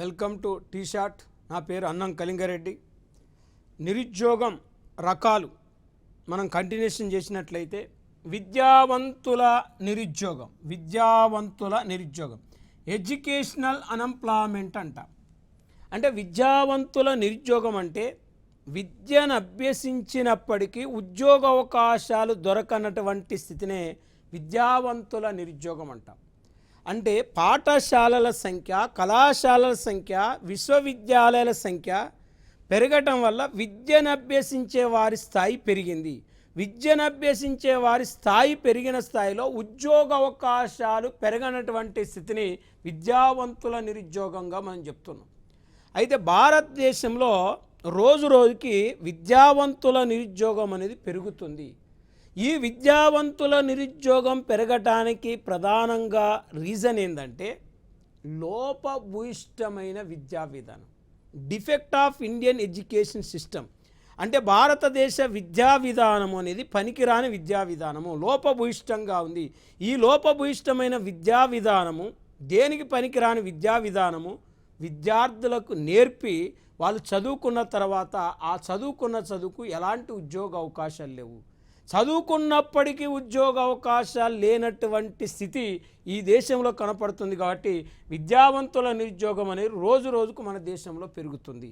Welcome to tea shot. నా పేరు అన్నం కళింగారెడ్డి. నిరుద్యోగం రకాలు మనం కంటిన్యూషన్ చేసినట్లయితే విద్యావంతుల నిరుద్యోగం ఎడ్యుకేషనల్ అన్ఎంప్లాయ్మెంట్ అంట. అంటే విద్యావంతుల నిరుద్యోగం అంటే విద్యను అభ్యసించినప్పటికీ ఉద్యోగ అవకాశాలు దొరకనటువంటి స్థితినే విద్యావంతుల నిరుద్యోగం అంటాం. అంటే పాఠశాలల సంఖ్య, కళాశాలల సంఖ్య, విశ్వవిద్యాలయాల సంఖ్య పెరగటం వల్ల విద్యను అభ్యసించే వారి స్థాయి పెరిగింది. విద్యను అభ్యసించే వారి స్థాయి పెరిగిన స్థాయిలో ఉద్యోగ అవకాశాలు పెరగనటువంటి స్థితిని విద్యావంతుల నిరుద్యోగంగా మనం చెప్తున్నాం. అయితే భారతదేశంలో రోజు రోజుకి విద్యావంతుల నిరుద్యోగం అనేది పెరుగుతుంది. ఈ విద్యావంతుల నిరుద్యోగం పెరగటానికి ప్రధానంగా రీజన్ ఏంటంటే లోపభూయిష్టమైన విద్యా విధానం, defect of Indian education system. అంటే భారతదేశ విద్యా విధానం అనేది పనికిరాని విద్యా విధానము, లోపభూయిష్టంగా ఉంది. ఈ లోపభూయిష్టమైన విద్యా విధానము, దేనికి పనికిరాని విద్యా విధానము విద్యార్థులకు నేర్పి వాళ్ళు చదువుకున్న తర్వాత ఆ చదువుకు ఎలాంటి ఉద్యోగ అవకాశాలు లేవు. చదువుకున్నప్పటికీ ఉద్యోగ అవకాశాలు లేనటువంటి స్థితి ఈ దేశంలో కనపడుతుంది. కాబట్టి విద్యావంతుల నిరుద్యోగం అనేది రోజు రోజుకు మన దేశంలో పెరుగుతుంది.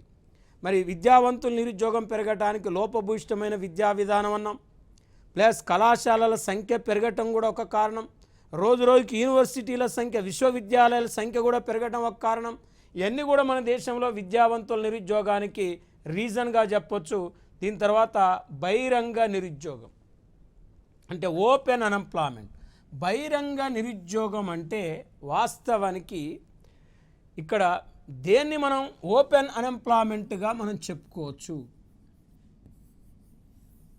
మరి విద్యావంతుల నిరుద్యోగం పెరగటానికి లోపభూయిష్టమైన విద్యా విధానం అన్నాం, ప్లస్ కళాశాలల సంఖ్య పెరగటం కూడా ఒక కారణం. రోజు రోజుకి యూనివర్సిటీల సంఖ్య, విశ్వవిద్యాలయాల సంఖ్య కూడా పెరగటం ఒక కారణం. ఇవన్నీ కూడా మన దేశంలో విద్యావంతుల నిరుద్యోగానికి రీజన్గా చెప్పొచ్చు. దీని తర్వాత బహిరంగ నిరుద్యోగం అంటే ఓపెన్ అన్ఎంప్లాయ్మెంట్. బహిరంగ నిరుద్యోగం అంటే వాస్తవానికి ఇక్కడ దేన్ని మనం ఓపెన్ అన్ఎంప్లాయ్మెంట్గా మనం చెప్పుకోవచ్చు.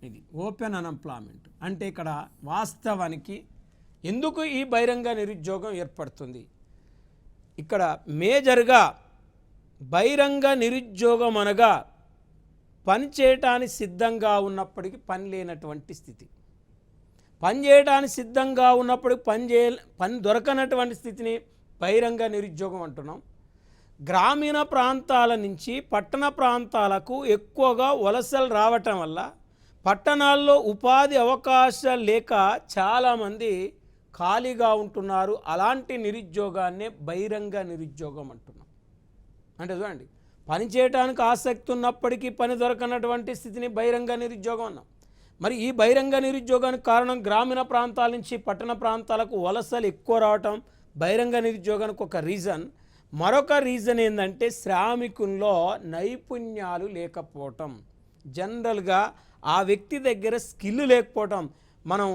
ఇది ఓపెన్ అన్ఎంప్లాయ్మెంట్ అంటే ఇక్కడ వాస్తవానికి ఎందుకు ఈ బహిరంగ నిరుద్యోగం ఏర్పడుతుంది? ఇక్కడ మేజర్గా బహిరంగ నిరుద్యోగం అనగా పని చేయటానికి సిద్ధంగా ఉన్నప్పటికీ పని లేనటువంటి స్థితి, పని చేయడానికి సిద్ధంగా ఉన్నప్పటికీ పని దొరకనటువంటి స్థితిని బహిరంగ నిరుద్యోగం అంటున్నాం. గ్రామీణ ప్రాంతాల నుంచి పట్టణ ప్రాంతాలకు ఎక్కువగా వలసలు రావటం వల్ల పట్టణాల్లో ఉపాధి అవకాశాలు లేక చాలామంది ఖాళీగా ఉంటున్నారు. అలాంటి నిరుద్యోగాన్నే బహిరంగ నిరుద్యోగం అంటున్నాం. అంటే చూడండి, పని చేయడానికి ఆసక్తి ఉన్నప్పటికీ పని దొరకనటువంటి స్థితిని బహిరంగ నిరుద్యోగం అన్నాం. మరి ఈ బహిరంగ నిరుద్యోగానికి కారణం గ్రామీణ ప్రాంతాల నుంచి పట్టణ ప్రాంతాలకు వలసలు ఎక్కువ రావటం బహిరంగ నిరుద్యోగానికి ఒక రీజన్. మరొక రీజన్ ఏంటంటే శ్రామికుల్లో నైపుణ్యాలు లేకపోవటం. జనరల్గా ఆ వ్యక్తి దగ్గర స్కిల్ లేకపోవటం. మనం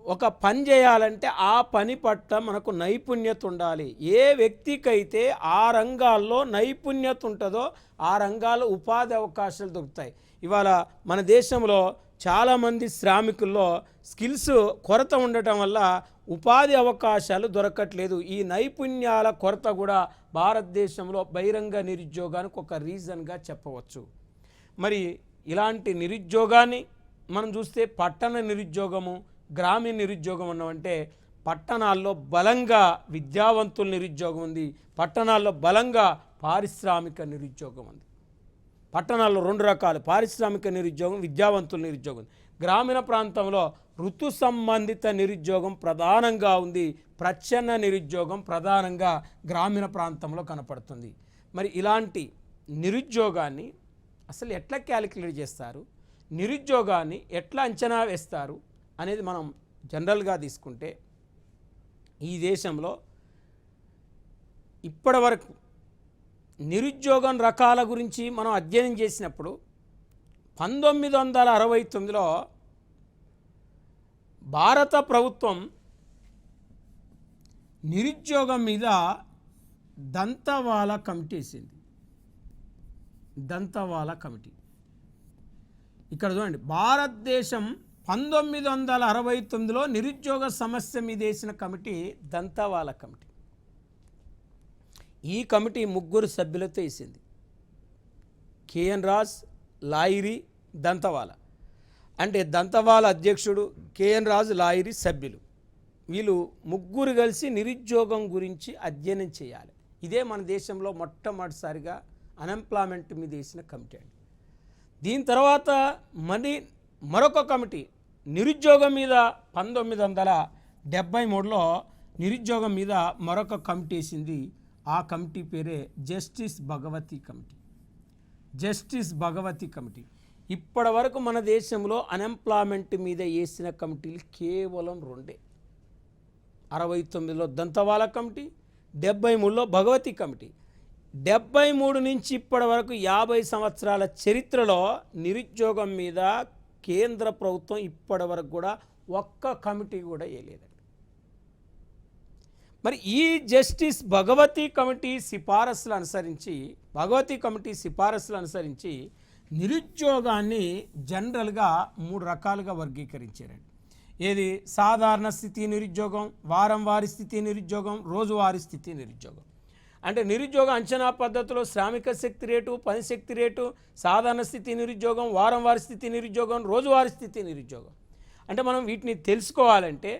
ఒక పని చేయాలంటే ఆ పని పట్ల మనకు నైపుణ్యత ఉండాలి. ఏ వ్యక్తికైతే ఆ రంగాల్లో నైపుణ్యత ఉంటుందో ఆ రంగాల్లో ఉపాధి అవకాశాలు దొరుకుతాయి. ఇవాళ మన దేశంలో చాలామంది శ్రామికుల్లో స్కిల్స్ కొరత ఉండటం వల్ల ఉపాధి అవకాశాలు దొరకట్లేదు. ఈ నైపుణ్యాల కొరత కూడా భారతదేశంలో బహిరంగ నిరుద్యోగానికి ఒక రీజన్గా చెప్పవచ్చు. మరి ఇలాంటి నిరుద్యోగాన్ని మనం చూస్తే పట్టణ నిరుద్యోగము, గ్రామీణ నిరుద్యోగం అన్నమంటే పట్టణాల్లో బలంగా విద్యావంతుల నిరుద్యోగం ఉంది, పట్టణాల్లో బలంగా పారిశ్రామిక నిరుద్యోగం ఉంది. పట్టణాల్లో రెండు రకాలు, పారిశ్రామిక నిరుద్యోగం, విద్యావంతుల నిరుద్యోగం. గ్రామీణ ప్రాంతంలో ఋతు సంబంధిత నిరుద్యోగం ప్రధానంగా ఉంది. ప్రచ్ఛన్న నిరుద్యోగం ప్రధానంగా గ్రామీణ ప్రాంతంలో కనపడుతుంది. మరి ఇలాంటి నిరుద్యోగాన్ని అసలు ఎట్లా క్యాలిక్యులేట్ చేస్తారు, నిరుద్యోగాన్ని ఎట్లా అంచనా వేస్తారు అనేది మనం జనరల్గా తీసుకుంటే ఈ దేశంలో ఇప్పటి వరకు నిరుద్యోగం రకాల గురించి మనం అధ్యయనం చేసినప్పుడు 1969లో భారత ప్రభుత్వం నిరుద్యోగం మీద దంతవాలా కమిటీ వేసింది. దంతవాలా కమిటీ ఇక్కడ చూడండి, భారతదేశం 1969లో నిరుద్యోగ సమస్య మీద వేసిన కమిటీ దంతవాలా కమిటీ. ఈ కమిటీ 3 సభ్యులతో వేసింది. కేఎన్ రాజ్, లాహిరి, దంతవాలా. అంటే దంతవాలా అధ్యక్షుడు, కేఎన్ రాజ్, లాహిరి సభ్యులు. వీళ్ళు 3 కలిసి నిరుద్యోగం గురించి అధ్యయనం చేయాలి. ఇదే మన దేశంలో మొట్టమొదటిసారిగా అన్ఎంప్లాయ్మెంట్ మీద వేసిన కమిటీ అండి. దీని తర్వాత మరొక కమిటీ నిరుద్యోగం మీద 1973లో నిరుద్యోగం మీద మరొక కమిటీ వేసింది. ఆ కమిటీ పేరే justice Bhagwati committee. Justice Bhagwati committee. ఇప్పటి వరకు మన దేశంలో అన్ఎంప్లాయ్మెంట్ మీద వేసిన కమిటీలు కేవలం 2. 69లో దంతవాలా కమిటీ, 73లో భగవతి కమిటీ. 73 నుంచి ఇప్పటి వరకు 50 సంవత్సరాల చరిత్రలో నిరుద్యోగం మీద కేంద్ర ప్రభుత్వం ఇప్పటి వరకు కూడా ఒక్క కమిటీ కూడా వేయలేదండి. మరి ఈ జస్టిస్ భగవతి కమిటీ సిఫారసులు అనుసరించి నిరుద్యోగాన్ని జనరల్గా 3 రకాలుగా వర్గీకరించారండి. ఏది? సాధారణ స్థితి నిరుద్యోగం, వారం వారి స్థితి నిరుద్యోగం, రోజువారీ స్థితి నిరుద్యోగం. అంటే నిరుద్యోగ అంచనా పద్ధతిలో శ్రామిక శక్తి రేటు, పని శక్తి రేటు, సాధారణ స్థితి నిరుద్యోగం, వారం వారి స్థితి నిరుద్యోగం, రోజువారీ స్థితి నిరుద్యోగం. అంటే మనం వీటిని తెలుసుకోవాలంటే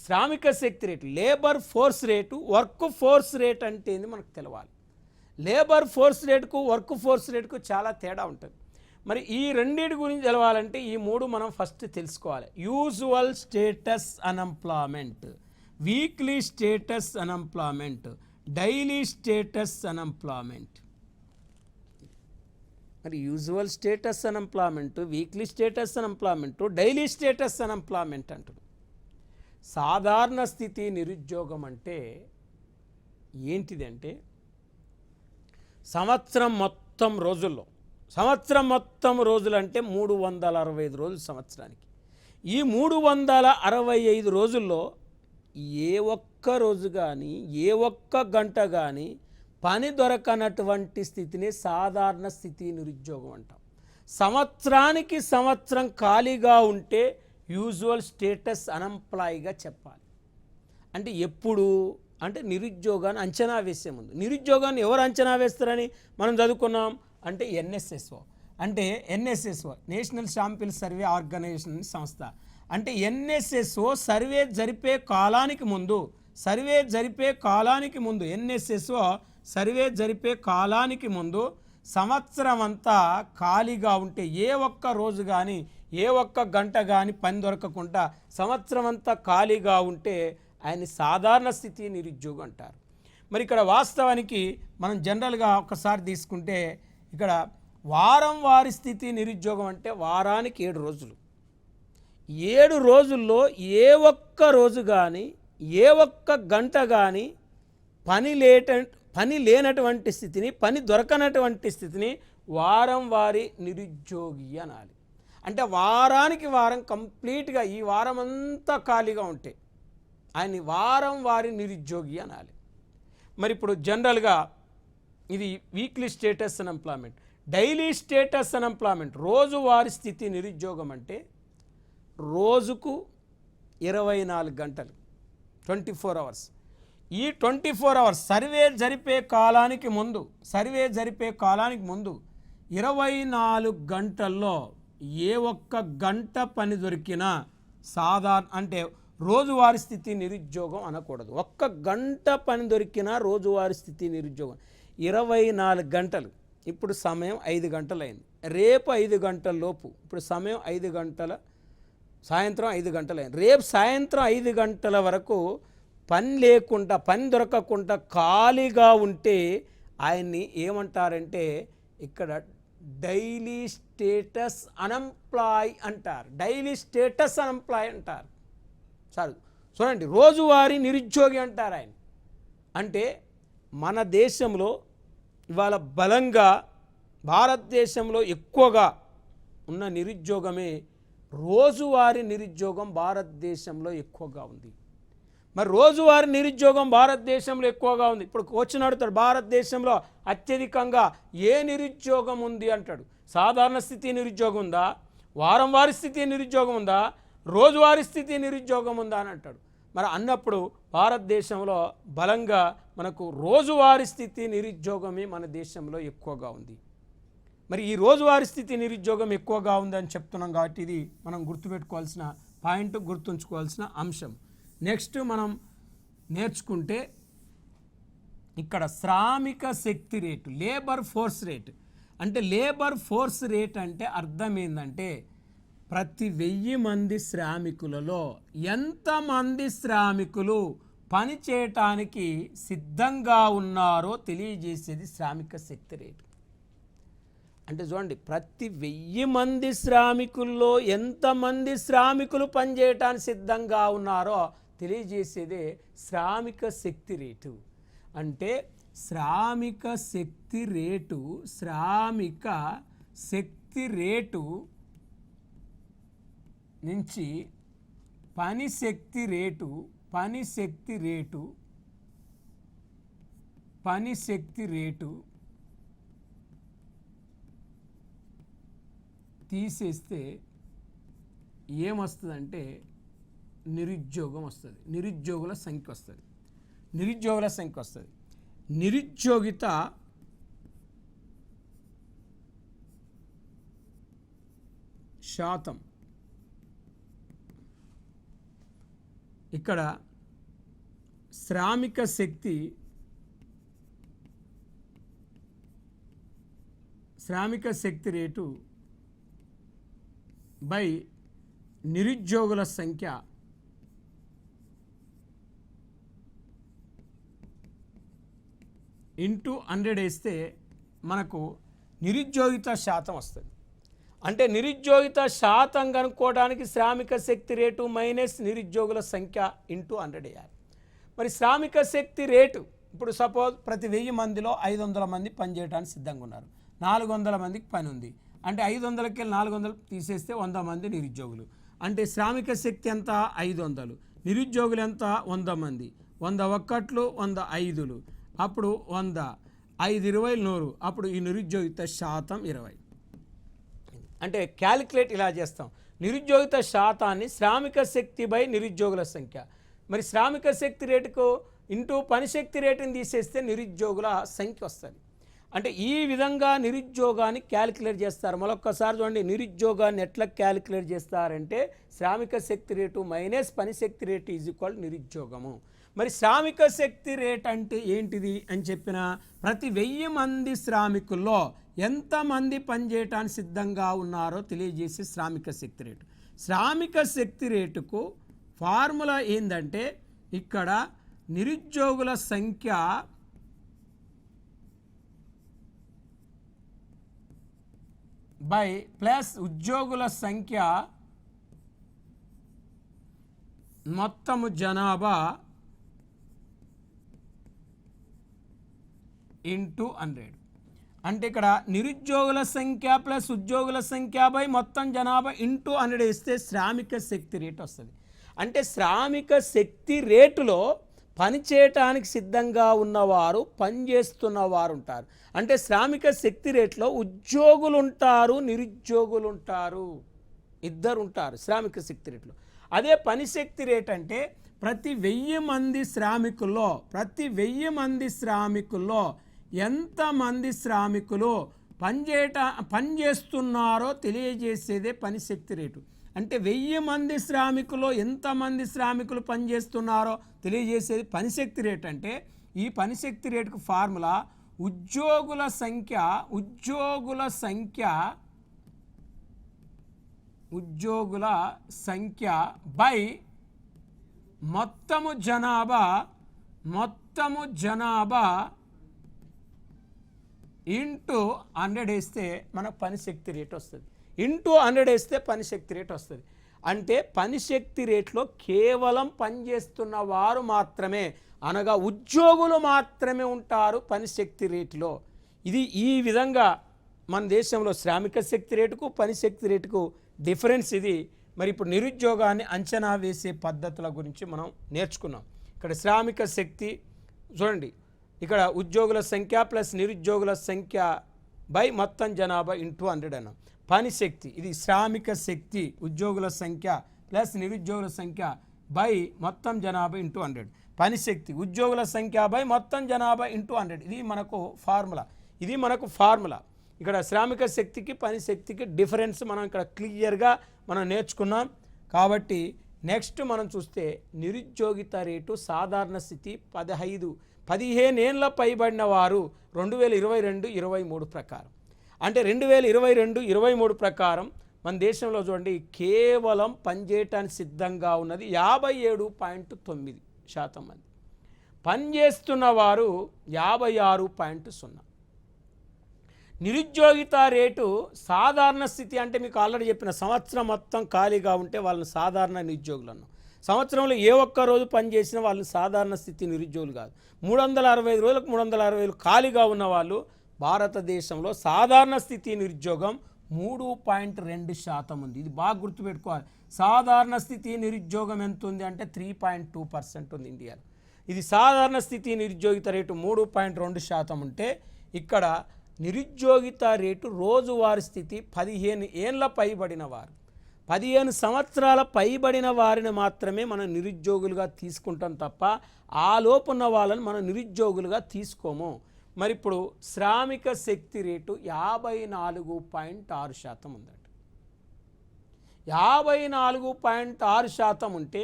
శ్రామిక శక్తి rate, labour force rate, work force rate అంటే ఏంది మనకు తెలవాలి. లేబర్ ఫోర్స్ రేటుకు వర్క్ ఫోర్స్ రేటుకు చాలా తేడా ఉంటుంది. మరి ఈ రెండింటి గురించి తెలవాలంటే ఈ 3 మనం ఫస్ట్ తెలుసుకోవాలి. Usual status unemployment, weekly status unemployment, daily status unemployment. మరి usual status unemployment, weekly status unemployment, daily status unemployment అంటారు. సాధారణ స్థితి నిరుద్యోగం అంటే ఏంటిదంటే సంవత్సరం మొత్తం రోజుల్లో, సంవత్సరం మొత్తం రోజులు అంటే 365 రోజులు సంవత్సరానికి. ఈ 365 రోజుల్లో ఏ ఒక్క రోజు కానీ ఏ ఒక్క గంట కానీ పని దొరకనటువంటి స్థితిని సాధారణ స్థితి నిరుద్యోగం అంటాం. సంవత్సరానికి సంవత్సరం ఖాళీగా ఉంటే యూజువల్ స్టేటస్ అన్ఎంప్లాయీగా చెప్పాలి. అంటే ఎప్పుడు అంటే నిరుద్యోగాన్ని అంచనా వేసే ముందు. నిరుద్యోగాన్ని ఎవరు అంచనా వేస్తారని మనం చదువుకున్నాం అంటే ఎన్ఎస్ఎస్ఓ. అంటే NSSO national sample survey organisation సంస్థ. అంటే ఎన్ఎస్ఎస్ఓ సర్వే జరిపే కాలానికి ముందు ఎన్ఎస్ఎస్ఓ సర్వే జరిపే కాలానికి ముందు సంవత్సరం అంతా ఖాళీగా ఉంటే ఏ ఒక్క రోజు కానీ ఏ ఒక్క గంట కానీ పని దొరకకుండా సంవత్సరం అంతా ఖాళీగా ఉంటే ఆయన సాధారణ స్థితి నిరుద్యోగం అంటారు. మరి ఇక్కడ వాస్తవానికి మనం జనరల్గా ఒకసారి తీసుకుంటే ఇక్కడ వారం వారి స్థితి నిరుద్యోగం అంటే వారానికి 7 రోజులు. 7 రోజుల్లో ఏ ఒక్క రోజు కానీ ఏ ఒక్క గంట కానీ పని లేనటువంటి స్థితిని, పని దొరకనటువంటి స్థితిని వారం వారి నిరుద్యోగి అనాలి. అంటే వారానికి వారం కంప్లీట్గా ఈ వారం అంతా ఖాళీగా ఉంటే ఆయన్ని వారం వారి నిరుద్యోగి అనాలి. మరి ఇప్పుడు జనరల్గా ఇది weekly status unemployment. Daily status unemployment రోజువారీ స్థితి నిరుద్యోగం అంటే రోజుకు 24 గంటలు 24 అవర్స్. ఈ 24 అవర్స్ సర్వే జరిపే కాలానికి ముందు 24 గంటల్లో ఏ ఒక్క గంట పని దొరికినా అంటే రోజువారీ స్థితి నిరుద్యోగం అనకూడదు. ఒక్క గంట పని దొరికినా రోజువారీ స్థితి నిరుద్యోగం. 24 గంటలు. ఇప్పుడు సమయం 5 గంటలైంది. రేపు 5 గంటల లోపు, ఇప్పుడు సమయం 5 గంటల, సాయంత్రం 5 గంటలైంది. రేపు సాయంత్రం 5 గంటల వరకు పని లేకుండా, పని దొరకకుండా ఖాళీగా ఉంటే ఆయన్ని ఏమంటారంటే ఇక్కడ డైలీ స్టేటస్ అన్ఎంప్లాయ్ అంటారు. డైలీ స్టేటస్ అన్ఎంప్లాయ్ అంటారు. సార్ చూడండి, రోజువారీ నిరుద్యోగి అంటారు ఆయన. అంటే మన దేశంలో ఇవాళ బలంగా భారతదేశంలో ఎక్కువగా ఉన్న నిరుద్యోగమే రోజువారీ నిరుద్యోగం భారతదేశంలో ఎక్కువగా ఉంది. మరి రోజువారీ నిరుద్యోగం భారతదేశంలో ఎక్కువగా ఉంది. ఇప్పుడు క్వశ్చన్ అడుగుతాడు, భారతదేశంలో అత్యధికంగా ఏ నిరుద్యోగం ఉంది అంటాడు. సాధారణ స్థితి నిరుద్యోగం ఉందా, వారం వారి స్థితి నిరుద్యోగం ఉందా, రోజువారీ స్థితి నిరుద్యోగం ఉందా అని అంటాడు. మరి అన్నప్పుడు భారతదేశంలో బలంగా మనకు రోజువారీ స్థితి నిరుద్యోగమే మన దేశంలో ఎక్కువగా ఉంది. మరి ఈ రోజువారీ స్థితి నిరుద్యోగం ఎక్కువగా ఉందని చెప్తున్నాం కాబట్టి ఇది మనం గుర్తుపెట్టుకోవాల్సిన పాయింట్, గుర్తుంచుకోవాల్సిన అంశం. నెక్స్ట్ మనం నేర్చుకుంటే ఇక్కడ శ్రామిక శక్తి రేటు, లేబర్ ఫోర్స్ రేట్. అంటే లేబర్ ఫోర్స్ రేట్ అంటే అర్థం ఏంటంటే ప్రతి 1000 మంది శ్రామికులలో ఎంతమంది శ్రామికులు పని చేయటానికి సిద్ధంగా ఉన్నారో తెలియజేసేది శ్రామిక శక్తి రేటు. అంటే చూడండి, ప్రతి 1000 మంది శ్రామికుల్లో ఎంతమంది శ్రామికులు పనిచేయటానికి సిద్ధంగా ఉన్నారో తెలియజేసేదే శ్రామిక శక్తి రేటు. అంటే శ్రామిక శక్తి రేటు నుంచి పని శక్తి రేటు తీసేస్తే ఏమొస్తుందంటే నిరుద్యోగం వస్తుంది, నిరుద్యోగుల సంఖ్య వస్తుంది. నిరుద్యోగిత శాతం ఇక్కడ శ్రామిక శక్తి రేటు బై నిరుద్యోగుల సంఖ్య ఇంటూ 100 వేస్తే మనకు నిరుద్యోగిత శాతం వస్తుంది. అంటే నిరుద్యోగిత శాతం కనుక్కోవడానికి శ్రామిక శక్తి రేటు మైనస్ నిరుద్యోగుల సంఖ్య ఇంటూ 100 వేయాలి. మరి శ్రామిక శక్తి రేటు ఇప్పుడు సపోజ్ ప్రతి 1000 మందిలో 500 మంది పనిచేయడానికి సిద్ధంగా ఉన్నారు, 400 మందికి పని ఉంది. అంటే 500కి 400 తీసేస్తే 100 మంది నిరుద్యోగులు. అంటే శ్రామిక శక్తి ఎంత? 500. నిరుద్యోగులు ఎంత? 100 మంది. 100 ఒక్కట్లు 100 ఐదులు, అప్పుడు 100, 5 20 100, అప్పుడు ఈ నిరుద్యోగిత శాతం 20. అంటే క్యాలిక్యులేట్ ఇలా చేస్తాం, నిరుద్యోగిత శాతాన్ని శ్రామిక శక్తి బై నిరుద్యోగుల సంఖ్య. మరి శ్రామిక శక్తి రేటుకు ఇంటూ పనిశక్తి రేటుని తీసేస్తే నిరుద్యోగుల సంఖ్య వస్తుంది. అంటే ఈ విధంగా నిరుద్యోగాన్ని క్యాలిక్యులేట్ చేస్తారు. మరొక్కసారి చూడండి, నిరుద్యోగాన్ని ఎట్లా క్యాలిక్యులేట్ చేస్తారంటే శ్రామిక శక్తి రేటు మైనస్ పనిశక్తి రేటు ఈజ్ ఈక్వల్ నిరుద్యోగము. మరి శ్రామిక శక్తి రేట్ అంటే ఏంటిది అని చెప్పిన ప్రతి 1000 మంది శ్రామికుల్లో ఎంతమంది పనిచేయటానికి సిద్ధంగా ఉన్నారో తెలియజేసే శ్రామిక శక్తి రేటు. శ్రామిక శక్తి రేటుకు ఫార్ములా ఏంటంటే ఇక్కడ నిరుద్యోగుల సంఖ్య బై ప్లస్ ఉద్యోగుల సంఖ్య మొత్తము జనాభా ఇంటూ 100. అంటే ఇక్కడ నిరుద్యోగుల సంఖ్య ప్లస్ ఉద్యోగుల సంఖ్య బై మొత్తం జనాభా ఇంటూ 100 వేస్తే శ్రామిక శక్తి రేటు వస్తుంది. అంటే శ్రామిక శక్తి రేటులో పనిచేయటానికి సిద్ధంగా ఉన్నవారు, పనిచేస్తున్నవారు ఉంటారు. అంటే శ్రామిక శక్తి రేట్లో ఉద్యోగులు ఉంటారు, నిరుద్యోగులు ఉంటారు, ఇద్దరు ఉంటారు శ్రామిక శక్తి రేట్లో. అదే పనిశక్తి రేట్ అంటే ప్రతి 1000 మంది శ్రామికుల్లో ఎంతమంది శ్రామికులు పనిచేస్తున్నారో తెలియజేసేదే పనిశక్తి రేటు. అంటే 1000 మంది శ్రామికులు ఎంతమంది శ్రామికులు పనిచేస్తున్నారో తెలియజేసేది పనిశక్తి రేటు. అంటే ఈ పనిశక్తి రేటుకు ఫార్ములా ఉద్యోగుల సంఖ్య బై మొత్తము జనాభా ఇంటూ 100 వేస్తే మనకు పనిశక్తి రేటు వస్తుంది. ఇంటూ 100 వేస్తే పనిశక్తి రేటు వస్తుంది. అంటే పనిశక్తి రేట్లో కేవలం పనిచేస్తున్న వారు మాత్రమే, అనగా ఉద్యోగులు మాత్రమే ఉంటారు పనిశక్తి రేటులో. ఇది ఈ విధంగా మన దేశంలో శ్రామిక శక్తి రేటుకు పనిశక్తి రేటుకు డిఫరెన్స్ ఇది. మరి ఇప్పుడు నిరుద్యోగాన్ని అంచనా వేసే పద్ధతుల గురించి మనం నేర్చుకున్నాం. ఇక్కడ శ్రామిక శక్తి చూడండి, ఇక్కడ ఉద్యోగుల సంఖ్య ప్లస్ నిరుద్యోగుల సంఖ్య బై మొత్తం జనాభా ఇంటూ 100 అన్నాం. పనిశక్తి ఇది శ్రామిక శక్తి ఉద్యోగుల సంఖ్య ప్లస్ నిరుద్యోగుల సంఖ్య బై మొత్తం జనాభా ఇంటూ 100. పనిశక్తి ఉద్యోగుల సంఖ్య బై మొత్తం జనాభా ఇంటూ 100. ఇది మనకు ఫార్ములా. ఇక్కడ శ్రామిక శక్తికి పనిశక్తికి డిఫరెన్స్ మనం ఇక్కడ క్లియర్గా మనం నేర్చుకున్నాం. కాబట్టి నెక్స్ట్ మనం చూస్తే నిరుద్యోగిత రేటు సాధారణ స్థితి 15 ఏళ్ళ పైబడిన వారు 2022-23 ప్రకారం, అంటే 2022-23 ప్రకారం మన దేశంలో చూడండి కేవలం పనిచేయటానికి సిద్ధంగా ఉన్నది 57.9% మంది, పనిచేస్తున్న వారు 56.0%. నిరుద్యోగిత రేటు సాధారణ స్థితి అంటే మీకు ఆల్రెడీ చెప్పిన సంవత్సరం మొత్తం ఖాళీగా ఉంటే వాళ్ళని సాధారణ నిరుద్యోగులు అన్నాం. సంవత్సరంలో ఏ ఒక్క రోజు పనిచేసినా వాళ్ళని సాధారణ స్థితి నిరుద్యోగులు కాదు. 365 రోజులకు 365 ఖాళీగా ఉన్న వాళ్ళు భారతదేశంలో సాధారణ స్థితి నిరుద్యోగం 3.2% ఉంది. ఇది బాగా గుర్తుపెట్టుకోవాలి. సాధారణ స్థితి నిరుద్యోగం ఎంత ఉంది అంటే 3.2% ఉంది ఇండియాలో. ఇది సాధారణ స్థితి నిరుద్యోగిత రేటు 3.2% ఉంటే ఇక్కడ నిరుద్యోగిత రేటు రోజువారీ స్థితి 15 ఏళ్ళ పైబడిన వారు, 15 సంవత్సరాల పైబడిన వారిని మాత్రమే మనం నిరుద్యోగులుగా తీసుకుంటాం తప్ప ఆ లోపున్న వాళ్ళని మనం నిరుద్యోగులుగా తీసుకోము. మరి ఇప్పుడు శ్రామిక శక్తి రేటు 54.6% ఉందండి. 54.6% ఉంటే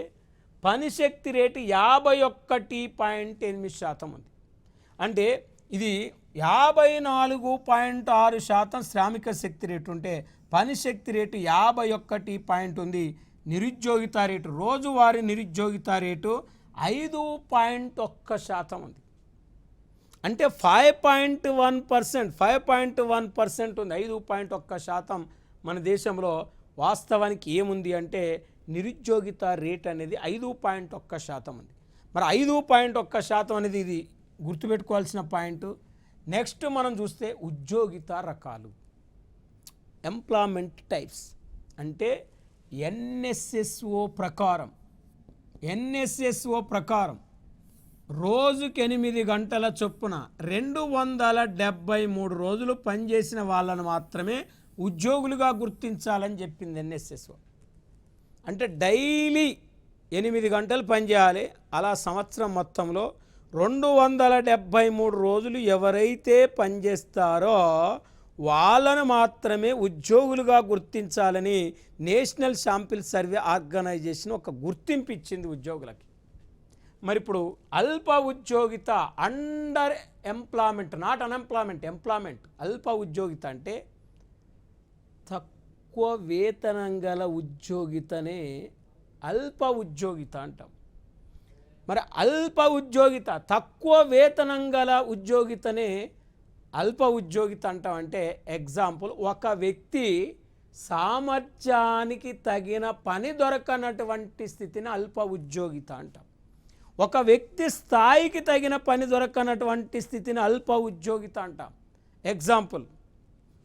పని శక్తి రేటు 51.8% ఉంది. అంటే ఇది 54.6% శ్రామిక శక్తి రేటు ఉంటే పని శక్తి రేటు 51 ఉంది. నిరుద్యోగిత రేటు రోజువారీ నిరుద్యోగిత రేటు 5.1% ఉంది. అంటే 5.1% ఉంది. 5.1% మన దేశంలో వాస్తవానికి ఏముంది అంటే నిరుద్యోగిత రేట్ అనేది 5.1% ఉంది. మరి 5.1% అనేది ఇది గుర్తుపెట్టుకోవాల్సిన పాయింట్. నెక్స్ట్ మనం చూస్తే ఉద్యోగిత రకాలు, ఎంప్లాయ్మెంట్ టైప్స్ అంటే ఎన్ఎస్ఎస్ఓ ప్రకారం రోజుకి 8 గంటల చొప్పున 273 రోజులు పనిచేసిన వాళ్ళను మాత్రమే ఉద్యోగులుగా గుర్తించాలని చెప్పింది ఎన్ఎస్ఎస్ఓ. అంటే డైలీ 8 గంటలు పనిచేయాలి. అలా సంవత్సరం మొత్తంలో 273 రోజులు ఎవరైతే పనిచేస్తారో వాళ్ళను మాత్రమే ఉద్యోగులుగా గుర్తించాలని నేషనల్ శాంపిల్ సర్వే ఆర్గనైజేషన్ ఒక గుర్తింపు ఇచ్చింది ఉద్యోగులకి. మరి ఇప్పుడు అల్ప ఉద్యోగిత, అండర్ ఎంప్లాయ్మెంట్, నాట్ ఎంప్లాయ్మెంట్, అల్ప ఉద్యోగిత అంటే తక్కువ వేతనం గల ఉద్యోగితనే అల్ప ఉద్యోగిత అంటాం. మరి అల్ప ఉద్యోగిత, తక్కువ వేతనం గల ఉద్యోగితనే అల్ప ఉద్యోగిత అంటాం. అంటే ఎగ్జాంపుల్, ఒక వ్యక్తి సామర్థ్యానికి తగిన పని దొరకనటువంటి స్థితిని అల్ప ఉద్యోగిత అంటాం. ఒక వ్యక్తి స్థాయికి తగిన పని దొరకనటువంటి స్థితిని అల్ప ఉద్యోగిత అంటాం. ఎగ్జాంపుల్,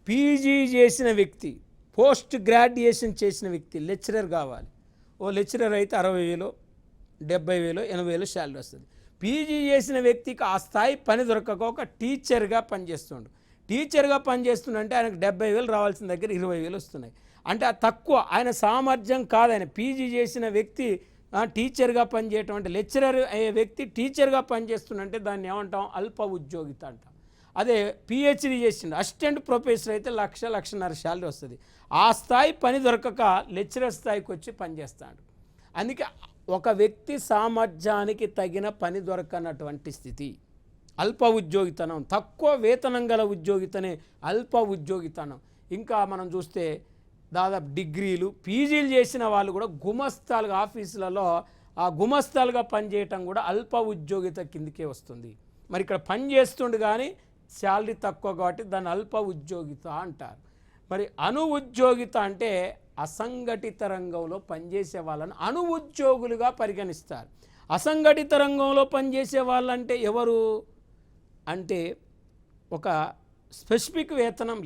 పీజీ చేసిన వ్యక్తి, పోస్ట్ గ్రాడ్యుయేషన్ చేసిన వ్యక్తి, లెక్చరర్ కావాలి. ఓ లెక్చరర్ అయితే 60,000, 70,000, 80,000 శాలరీ వస్తుంది. పీజీ చేసిన వ్యక్తికి ఆ స్థాయి పని దొరకక ఒక టీచర్గా పనిచేస్తుండంటే ఆయనకు 70,000 రావాల్సిన దగ్గర 20,000 వస్తున్నాయి. అంటే ఆ తక్కువ, ఆయన సామర్థ్యం కాదు. ఆయన పీజీ చేసిన వ్యక్తి టీచర్గా పనిచేయటం, అంటే లెక్చరర్ అయ్యే వ్యక్తి టీచర్గా పనిచేస్తుందంటే దాన్ని ఏమంటాం? అల్ప ఉద్యోగిత అంటాం. అదే పిహెచ్డి చేసిండు, అసిస్టెంట్ ప్రొఫెసర్ అయితే 1,00,000-1,50,000 శాలరీ వస్తుంది. ఆ స్థాయి పని దొరకక లెక్చరర్ స్థాయికి వచ్చి పనిచేస్తాడు. అందుకే ఒక వ్యక్తి సామర్థ్యానికి తగిన పని దొరకనటువంటి స్థితి అల్ప ఉద్యోగితనం. తక్కువ వేతనం గల ఉద్యోగితనే అల్ప ఉద్యోగితనం. ఇంకా మనం చూస్తే దాదాపు డిగ్రీలు, పీజీలు చేసిన వాళ్ళు కూడా గుమస్తాలుగా, ఆఫీసులలో ఆ గుమస్తాలుగా పనిచేయటం కూడా అల్ప ఉద్యోగిత కిందకే వస్తుంది. మరి ఇక్కడ పని చేస్తుండు కానీ శాలరీ తక్కువ కాబట్టి దాన్ని అల్ప ఉద్యోగిత అంటారు. మరి అణు ఉద్యోగిత అంటే అసంఘటిత రంగంలో పనిచేసే వాళ్ళని అణు ఉద్యోగులుగా పరిగణిస్తారు. అసంఘటిత రంగంలో పనిచేసే వాళ్ళంటే ఎవరు అంటే ఒక స్పెసిఫిక్ వేతనం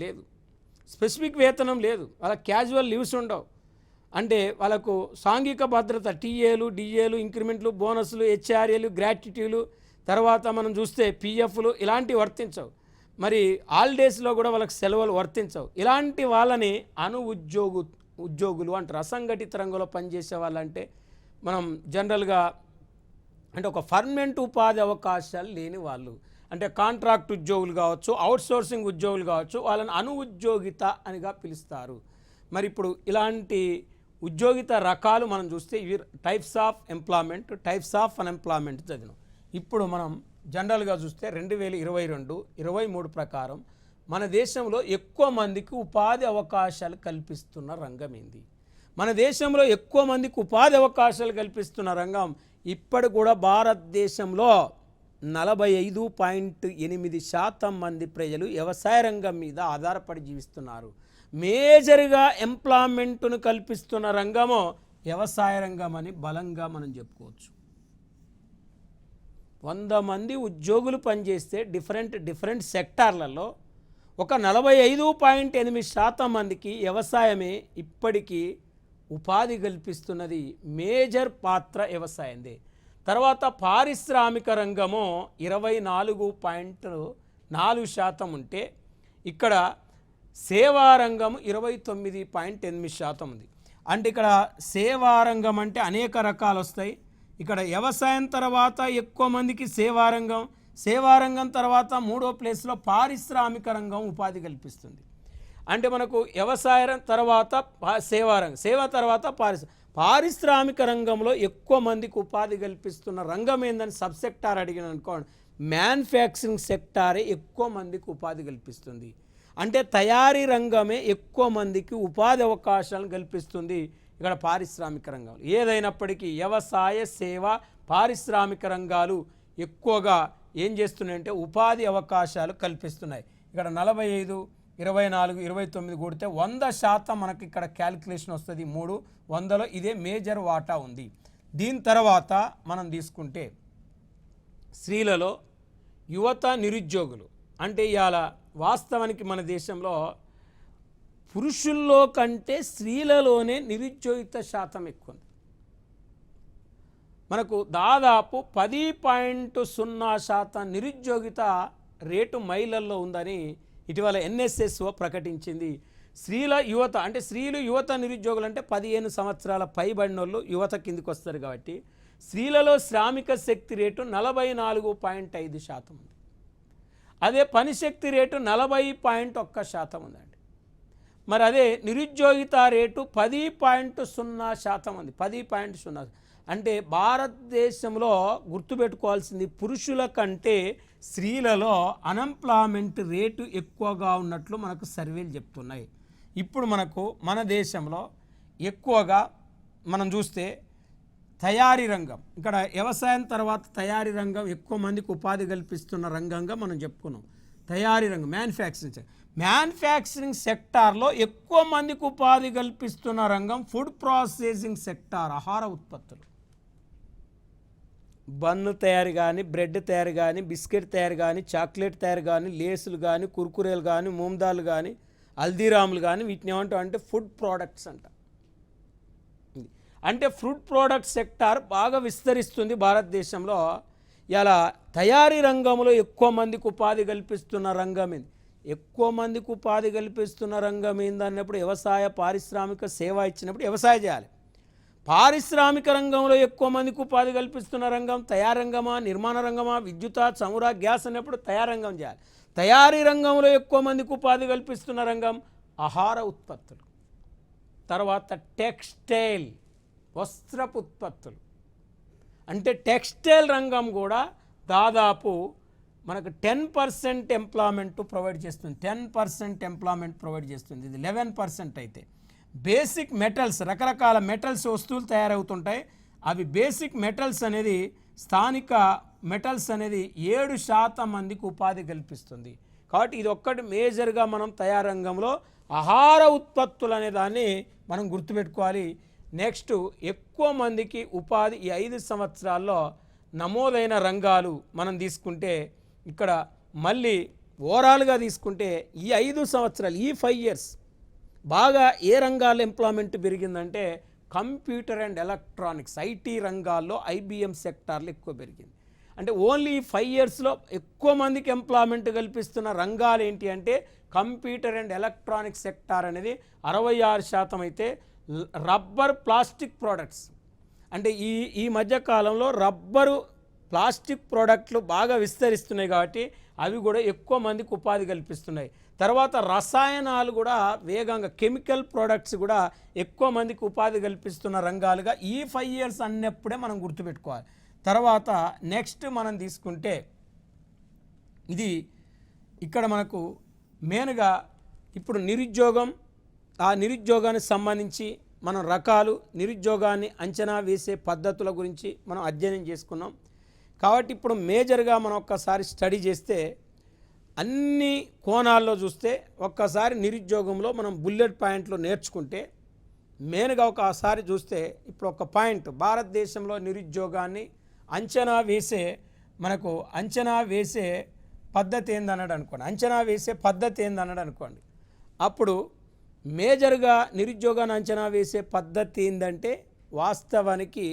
లేదు, వాళ్ళకి క్యాజువల్ లీవ్స్ ఉండవు. అంటే వాళ్ళకు సాంఘిక భద్రత, టీఏలు, డిఏలు, ఇంక్రిమెంట్లు, బోనస్లు, హెచ్ఆర్ఏలు, గ్రాట్యుటీలు, తర్వాత మనం చూస్తే పిఎఫ్లు ఇలాంటివి వర్తించవు. మరి హాలిడేస్లో కూడా వాళ్ళకి సెలవులు వర్తించవు. ఇలాంటి వాళ్ళని అణు ఉద్యోగులు అంటారు. అసంఘటిత రంగంలో పనిచేసే వాళ్ళంటే మనం జనరల్గా అంటే ఒక పర్మనెంట్ ఉపాధి అవకాశాలు లేని వాళ్ళు, అంటే కాంట్రాక్ట్ ఉద్యోగులు కావచ్చు, అవుట్సోర్సింగ్ ఉద్యోగులు కావచ్చు, వాళ్ళని అణు ఉద్యోగిత అనిగా పిలుస్తారు. మరి ఇప్పుడు ఇలాంటి ఉద్యోగిత రకాలు మనం చూస్తే ఇవి types of employment, types of unemployment చదివినాం. ఇప్పుడు మనం జనరల్గా చూస్తే 2022-23 ప్రకారం మన దేశంలో ఎక్కువ మందికి ఉపాధి అవకాశాలు కల్పిస్తున్న రంగం ఏంది? మన దేశంలో ఎక్కువ మందికి ఉపాధి అవకాశాలు కల్పిస్తున్న రంగం ఇప్పటి కూడా భారతదేశంలో 45.8% మంది ప్రజలు వ్యవసాయ రంగం మీద ఆధారపడి జీవిస్తున్నారు. మేజర్గా ఎంప్లాయ్మెంట్ను కల్పిస్తున్న రంగము వ్యవసాయ రంగం అని బలంగా మనం చెప్పుకోవచ్చు. 100 మంది ఉద్యోగులు పనిచేస్తే డిఫరెంట్ సెక్టార్లలో ఒక 45.8% మందికి వ్యవసాయమే ఇప్పటికీ ఉపాధి కల్పిస్తున్నది. మేజర్ పాత్ర వ్యవసాయందే. తర్వాత పారిశ్రామిక రంగము 24.4% ఉంటే ఇక్కడ సేవా రంగం 29.8% ఉంది. అంటే ఇక్కడ సేవా రంగం అంటే అనేక రకాలు వస్తాయి. ఇక్కడ వ్యవసాయం తర్వాత ఎక్కువ మందికి సేవా రంగం తర్వాత మూడో ప్లేస్లో పారిశ్రామిక రంగం ఉపాధి కల్పిస్తుంది. అంటే మనకు వ్యవసాయం తర్వాత సేవ తర్వాత పారిశ్రామిక రంగంలో ఎక్కువ మందికి ఉపాధి కల్పిస్తున్న రంగం ఏందని సబ్ సెక్టార్ అడిగిన అనుకోండి, మ్యానుఫ్యాక్చరింగ్ సెక్టారే ఎక్కువ మందికి ఉపాధి కల్పిస్తుంది. అంటే తయారీ రంగమే ఎక్కువ మందికి ఉపాధి అవకాశాలను కల్పిస్తుంది ఇక్కడ పారిశ్రామిక రంగం. ఏదైనప్పటికీ వ్యవసాయ, సేవ, పారిశ్రామిక రంగాలు ఎక్కువగా ఏం చేస్తున్నాయంటే ఉపాధి అవకాశాలు కల్పిస్తున్నాయి. ఇక్కడ 45, 24, 29 కూడితే 100% మనకి ఇక్కడ క్యాలిక్యులేషన్ వస్తుంది. 300లో ఇదే మేజర్ వాటా ఉంది. దీని తర్వాత మనం తీసుకుంటే స్త్రీలలో యువత నిరుద్యోగులు అంటే ఇవాళ వాస్తవానికి మన దేశంలో పురుషుల్లో కంటే స్త్రీలలోనే నిరుద్యోగిత శాతం ఎక్కువ ఉంది. మనకు దాదాపు 10.0% నిరుద్యోగిత రేటు మహిళల్లో ఉందని ఇటీవల NSSO ప్రకటించింది. స్త్రీలు యువత నిరుద్యోగులు అంటే 15 సంవత్సరాల పైబడిన వాళ్ళు యువత కిందికి వస్తారు కాబట్టి స్త్రీలలో శ్రామిక శక్తి రేటు 44.5% ఉంది. అదే పనిశక్తి రేటు 40.1% ఉందండి. మరి అదే నిరుద్యోగిత రేటు 10.0% ఉంది. 10.0 అంటే భారతదేశంలో గుర్తుపెట్టుకోవాల్సింది పురుషుల కంటే స్త్రీలలో అన్ఎంప్లాయ్మెంట్ రేటు ఎక్కువగా ఉన్నట్లు మనకు సర్వేలు చెప్తున్నాయి. ఇప్పుడు మన దేశంలో ఎక్కువగా మనం చూస్తే తయారీ రంగం, ఇక్కడ వ్యవసాయం తర్వాత తయారీ రంగం ఎక్కువ మందికి ఉపాధి కల్పిస్తున్న రంగంగా మనం చెప్పుకున్నాం. తయారీ రంగం మ్యానుఫ్యాక్చరింగ్ సెక్టార్లో ఎక్కువ మందికి ఉపాధి కల్పిస్తున్న రంగం ఫుడ్ ప్రాసెసింగ్ సెక్టార్, ఆహార ఉత్పత్తులు. బన్ను తయారు కానీ, బ్రెడ్ తయారు కానీ, బిస్కెట్ తయారు కానీ, చాక్లెట్ తయారు కానీ, లేసులు కానీ, కుర్కురేలు కానీ, మూందాలు కానీ, హల్దీరాములు కానీ వీటిని ఏమంటాం అంటే ఫుడ్ ప్రోడక్ట్స్ అంట. అంటే ఫుడ్ ప్రోడక్ట్ సెక్టార్ బాగా విస్తరిస్తుంది భారతదేశంలో. ఇలా తయారీ రంగంలో ఎక్కువ మందికి ఉపాధి కల్పిస్తున్న రంగం ఇది. ఎక్కువ మందికి ఉపాధి కల్పిస్తున్న రంగం ఏందన్నప్పుడు వ్యవసాయ, పారిశ్రామిక, సేవ ఇచ్చినప్పుడు వ్యవసాయం చేయాలి. పారిశ్రామిక రంగంలో ఎక్కువ మందికి ఉపాధి కల్పిస్తున్న రంగం తయారీ రంగమా, నిర్మాణ రంగమా, విద్యుత్, చమురు, గ్యాస్ అన్నప్పుడు తయారీ రంగం చేయాలి. తయారీ రంగంలో ఎక్కువ మందికి ఉపాధి కల్పిస్తున్న రంగం ఆహార ఉత్పత్తులు. తర్వాత టెక్స్టైల్, వస్త్రపు ఉత్పత్తులు. అంటే టెక్స్టైల్ రంగం కూడా దాదాపు మనకు 10% ఎంప్లాయ్మెంట్ ప్రొవైడ్ చేస్తుంది. 10% ఎంప్లాయ్మెంట్ ప్రొవైడ్ చేస్తుంది. ఇది 11% అయితే బేసిక్ మెటల్స్, రకరకాల మెటల్స్ వస్తువులు తయారవుతుంటాయి. అవి బేసిక్ మెటల్స్ అనేది స్థానిక మెటల్స్ అనేది 7% మందికి ఉపాధి కల్పిస్తుంది. కాబట్టి ఇది ఒక్కటి మేజర్గా మనం తయారు రంగంలో ఆహార ఉత్పత్తులు అనే దాన్ని మనం గుర్తుపెట్టుకోవాలి. నెక్స్ట్ ఎక్కువ మందికి ఉపాధి ఈ 5 సంవత్సరాల్లో నమోదైన రంగాలు మనం తీసుకుంటే ఇక్కడ మళ్ళీ ఓవరాల్గా తీసుకుంటే ఈ 5 సంవత్సరాలు ఈ 5 ఇయర్స్ బాగా ఏ రంగాల్లో ఎంప్లాయ్మెంట్ పెరిగిందంటే కంప్యూటర్ అండ్ ఎలక్ట్రానిక్స్, ఐటీ రంగాల్లో IBM సెక్టార్లు ఎక్కువ పెరిగింది. అంటే ఓన్లీ 5 ఇయర్స్లో ఎక్కువ మందికి ఎంప్లాయ్మెంట్ కల్పిస్తున్న రంగాలు ఏంటి అంటే కంప్యూటర్ అండ్ ఎలక్ట్రానిక్స్ సెక్టార్ అనేది 66% అయితే రబ్బర్, ప్లాస్టిక్ ప్రోడక్ట్స్ అంటే ఈ మధ్యకాలంలో రబ్బరు, ప్లాస్టిక్ ప్రోడక్ట్లు బాగా విస్తరిస్తున్నాయి కాబట్టి అవి కూడా ఎక్కువ మందికి ఉపాధి కల్పిస్తున్నాయి. తర్వాత రసాయనాలు కూడా వేగంగా, కెమికల్ ప్రోడక్ట్స్ కూడా ఎక్కువ మందికి ఉపాధి కల్పిస్తున్న రంగాలుగా ఈ 5 ఇయర్స్ అన్నప్పుడే మనం గుర్తుపెట్టుకోవాలి. తర్వాత నెక్స్ట్ మనం తీసుకుంటే ఇది ఇక్కడ మనకు మెయిన్గా ఇప్పుడు నిరుద్యోగం, ఆ నిరుద్యోగానికి సంబంధించి మనం రకాలు, నిరుద్యోగాన్ని అంచనా వేసే పద్ధతుల గురించి మనం అధ్యయనం చేసుకున్నాం. కాబట్టి ఇప్పుడు మేజర్గా మనం ఒక్కసారి స్టడీ చేస్తే అన్ని కోణాల్లో చూస్తే ఒక్కసారి నిరుద్యోగంలో మనం బుల్లెట్ పాయింట్లు నేర్చుకుంటే మెయిన్గా ఒకసారి చూస్తే ఇప్పుడు ఒక పాయింట్, భారతదేశంలో నిరుద్యోగాన్ని అంచనా వేసే పద్ధతి ఏందన్నాడు అనుకోండి. అప్పుడు మేజర్గా నిరుద్యోగాన్ని అంచనా వేసే పద్ధతి ఏంటంటే వాస్తవానికి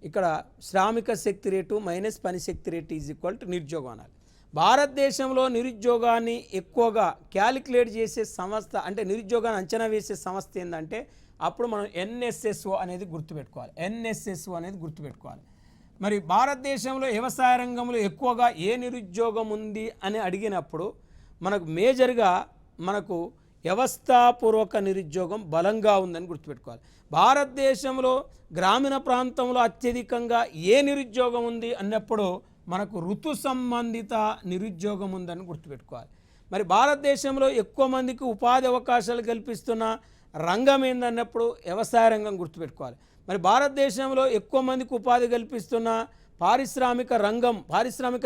ఇక్కడ శ్రామిక శక్తి రేటు మైనస్ పని శక్తి రేటు ఈజ్ ఈక్వల్ టు నిరుద్యోగం అనాలి. భారతదేశంలో నిరుద్యోగాన్ని ఎక్కువగా క్యాలిక్యులేట్ చేసే సంస్థ అంటే నిరుద్యోగాన్ని అంచనా వేసే సంస్థ ఏంటంటే అప్పుడు మనం ఎన్ఎస్ఎస్ఓ అనేది గుర్తుపెట్టుకోవాలి. మరి భారతదేశంలో వ్యవసాయ రంగంలో ఎక్కువగా ఏ నిరుద్యోగం ఉంది అని అడిగినప్పుడు మనకు మేజర్గా వ్యవస్థాపూర్వక నిరుద్యోగం బలంగా ఉందని గుర్తుపెట్టుకోవాలి. భారతదేశంలో గ్రామీణ ప్రాంతంలో అత్యధికంగా ఏ నిరుద్యోగం ఉంది అన్నప్పుడు మనకు ఋతు సంబంధిత నిరుద్యోగం ఉందని గుర్తుపెట్టుకోవాలి. మరి భారతదేశంలో ఎక్కువ మందికి ఉపాధి అవకాశాలు కల్పిస్తున్న రంగం ఏందన్నప్పుడు వ్యవసాయ రంగం గుర్తుపెట్టుకోవాలి. మరి భారతదేశంలో ఎక్కువ మందికి ఉపాధి కల్పిస్తున్న పారిశ్రామిక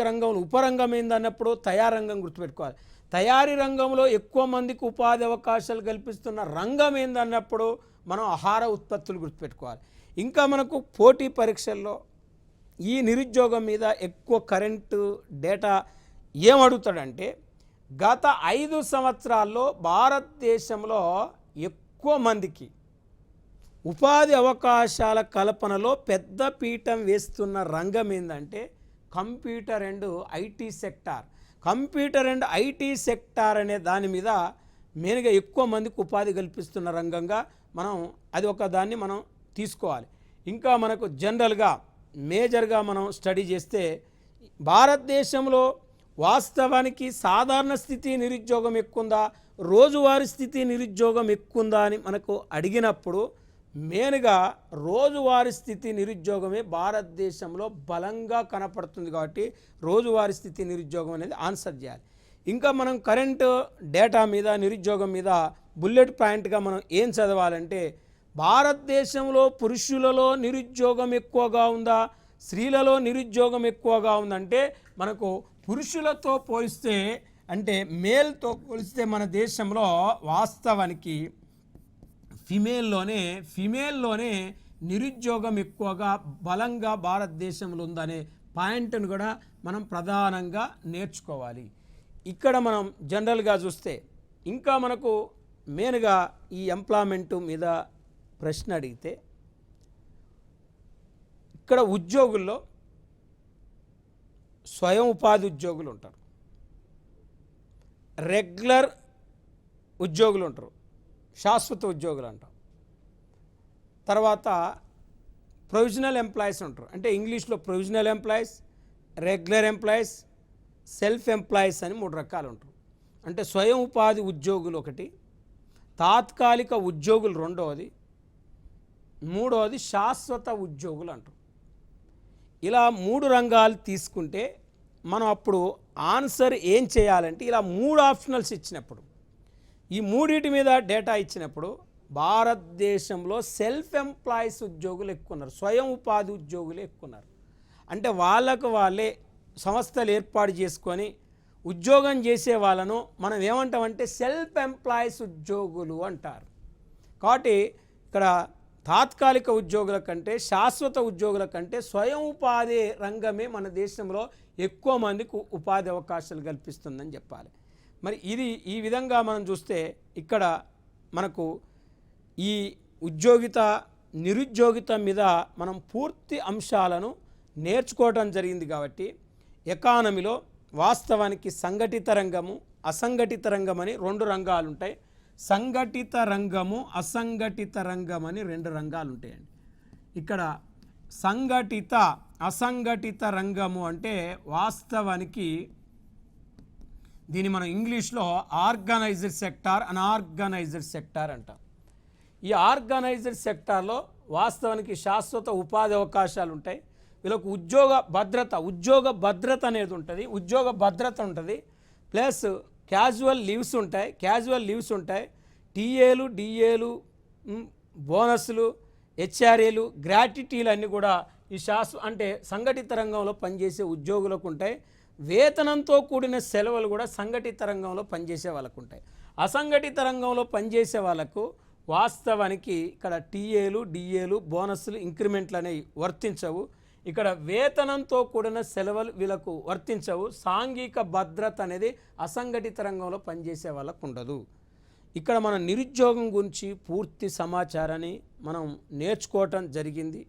రంగంలో ఉపరంగం ఏందన్నప్పుడు తయారీ రంగం గుర్తుపెట్టుకోవాలి. తయారీ రంగంలో ఎక్కువ మందికి ఉపాధి అవకాశాలు కల్పిస్తున్న రంగం ఏందన్నప్పుడు మనం ఆహార ఉత్పత్తులు గుర్తుపెట్టుకోవాలి. ఇంకా మనకు పోటీ పరీక్షల్లో ఈ నిరుద్యోగం మీద ఎక్కువ కరెంటు డేటా ఏమడుగుతాడంటే గత 5 సంవత్సరాల్లో భారతదేశంలో ఎక్కువ మందికి ఉపాధి అవకాశాల కల్పనలో పెద్ద పీఠం వేస్తున్న రంగం ఏంటంటే కంప్యూటర్ అండ్ ఐటీ సెక్టార్ అనే దాని మీద మెయిన్గా ఎక్కువ మందికి ఉపాధి కల్పిస్తున్న రంగంగా దాన్ని మనం తీసుకోవాలి. ఇంకా మనకు జనరల్గా మేజర్గా మనం స్టడీ చేస్తే భారతదేశంలో వాస్తవానికి సాధారణ స్థితి నిరుద్యోగం ఎక్కువందా, రోజువారీ స్థితి నిరుద్యోగం ఎక్కువందా అని మనకు అడిగినప్పుడు మెయిన్గా రోజువారీ స్థితి నిరుద్యోగమే భారతదేశంలో బలంగా కనపడుతుంది. కాబట్టి రోజువారీ స్థితి నిరుద్యోగం అనేది ఆన్సర్ చేయాలి. ఇంకా మనం కరెంటు డేటా మీద నిరుద్యోగం మీద బుల్లెట్ పాయింట్గా మనం ఏం చదవాలంటే భారతదేశంలో పురుషులలో నిరుద్యోగం ఎక్కువగా ఉందా, స్త్రీలలో నిరుద్యోగం ఎక్కువగా ఉందంటే మనకు పురుషులతో పోలిస్తే అంటే మేల్తో పోలిస్తే మన దేశంలో వాస్తవానికి ఫిమేల్లోనే నిరుద్యోగం ఎక్కువగా బలంగా భారతదేశంలో ఉందనే పాయింట్ను కూడా మనం ప్రధానంగా నేర్చుకోవాలి. ఇక్కడ మనం జనరల్గా చూస్తే ఇంకా మనకు మెయిన్గా ఈ ఎంప్లాయ్మెంట్ మీద ప్రశ్న అడిగితే ఇక్కడ ఉద్యోగుల్లో స్వయం ఉపాధి ఉద్యోగులు ఉంటారు, రెగ్యులర్ ఉద్యోగులు ఉంటారు, శాశ్వత ఉద్యోగులు అంటాం. తర్వాత ప్రొవిజనల్ ఎంప్లాయీస్ ఉంటారు, అంటే ఇంగ్లీష్లో provisional employees, regular employees, self employees అని 3 రకాలు ఉంటారు. అంటే స్వయం ఉపాధి ఉద్యోగులు ఒకటి, తాత్కాలిక ఉద్యోగులు రెండవది, మూడవది శాశ్వత ఉద్యోగులు అంటారు. ఇలా 3 రంగాలు తీసుకుంటే మనం అప్పుడు ఆన్సర్ ఏం చేయాలంటే ఇలా 3 ఆప్షనల్స్ ఇచ్చినప్పుడు ఈ 3 మీద డేటా ఇచ్చినప్పుడు భారతదేశంలో సెల్ఫ్ ఎంప్లాయీస్ ఉద్యోగులు ఎక్కువ ఉన్నారు, స్వయం ఉపాధి ఉద్యోగులు ఎక్కువ ఉన్నారు. అంటే వాళ్ళే సంస్థలు ఏర్పాటు చేసుకొని ఉద్యోగం చేసే వాళ్ళను మనం ఏమంటామంటే సెల్ఫ్ ఎంప్లాయీస్ ఉద్యోగులు అంటారు. కాబట్టి ఇక్కడ తాత్కాలిక ఉద్యోగుల కంటే శాశ్వత ఉద్యోగుల కంటే స్వయం ఉపాధి రంగమే మన దేశంలో ఎక్కువ మందికి ఉపాధి అవకాశాలు కల్పిస్తుందని చెప్పాలి. మరి ఈ విధంగా మనం చూస్తే ఇక్కడ మనకు ఈ నిరుద్యోగిత మీద మనం పూర్తి అంశాలను నేర్చుకోవడం జరిగింది. కాబట్టి ఎకానమీలో వాస్తవానికి సంఘటిత రంగము, అసంఘటిత రంగం అని 2 రంగాలు ఉంటాయి. సంఘటిత రంగము, అసంఘటిత రంగం అని 2 రంగాలు ఉంటాయండి. ఇక్కడ సంఘటిత అసంఘటిత రంగము అంటే వాస్తవానికి దీన్ని మనం ఇంగ్లీష్లో ఆర్గనైజ్డ్ సెక్టార్, అన్ఆర్గనైజ్డ్ సెక్టార్ అంటాం. ఈ ఆర్గనైజ్డ్ సెక్టార్లో వాస్తవానికి శాశ్వత ఉపాధి అవకాశాలు ఉంటాయి, వీళ్ళకు ఉద్యోగ భద్రత అనేది ఉంటుంది, ఉద్యోగ భద్రత ఉంటుంది, ప్లస్ క్యాజువల్ లీవ్స్ ఉంటాయి, టీఏలు డిఏలు, బోనస్లు, హెచ్ఆర్ఏలు, గ్రాట్యుటీలు అన్నీ కూడా ఈ అంటే సంఘటిత రంగంలో పనిచేసే ఉద్యోగులకు ఉంటాయి. వేతనంతో కూడిన సెలవులు కూడా సంఘటిత రంగంలో పనిచేసే వాళ్ళకు ఉంటాయి. అసంఘటిత రంగంలో పనిచేసే వాళ్ళకు వాస్తవానికి ఇక్కడ టీఏలు డిఏలు బోనస్లు ఇంక్రిమెంట్లు అనేవి వర్తించవు. ఇక్కడ వేతనంతో కూడిన సెలవులు వీళ్ళకు వర్తించవు. సాంఘిక భద్రత అనేది అసంఘటిత రంగంలో పనిచేసే వాళ్ళకు ఉండదు. ఇక్కడ మన నిరుద్యోగం గురించి పూర్తి సమాచారాన్ని మనం నేర్చుకోవటం జరిగింది.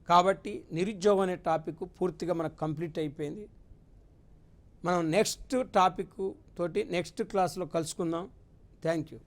కాబట్టి నిరుద్యోగం అనే టాపిక్ పూర్తిగా మనకు కంప్లీట్ అయిపోయింది. మనం నెక్స్ట్ టాపిక్ తోటి నెక్స్ట్ క్లాస్లో కలుసుకుందాం. Thank you.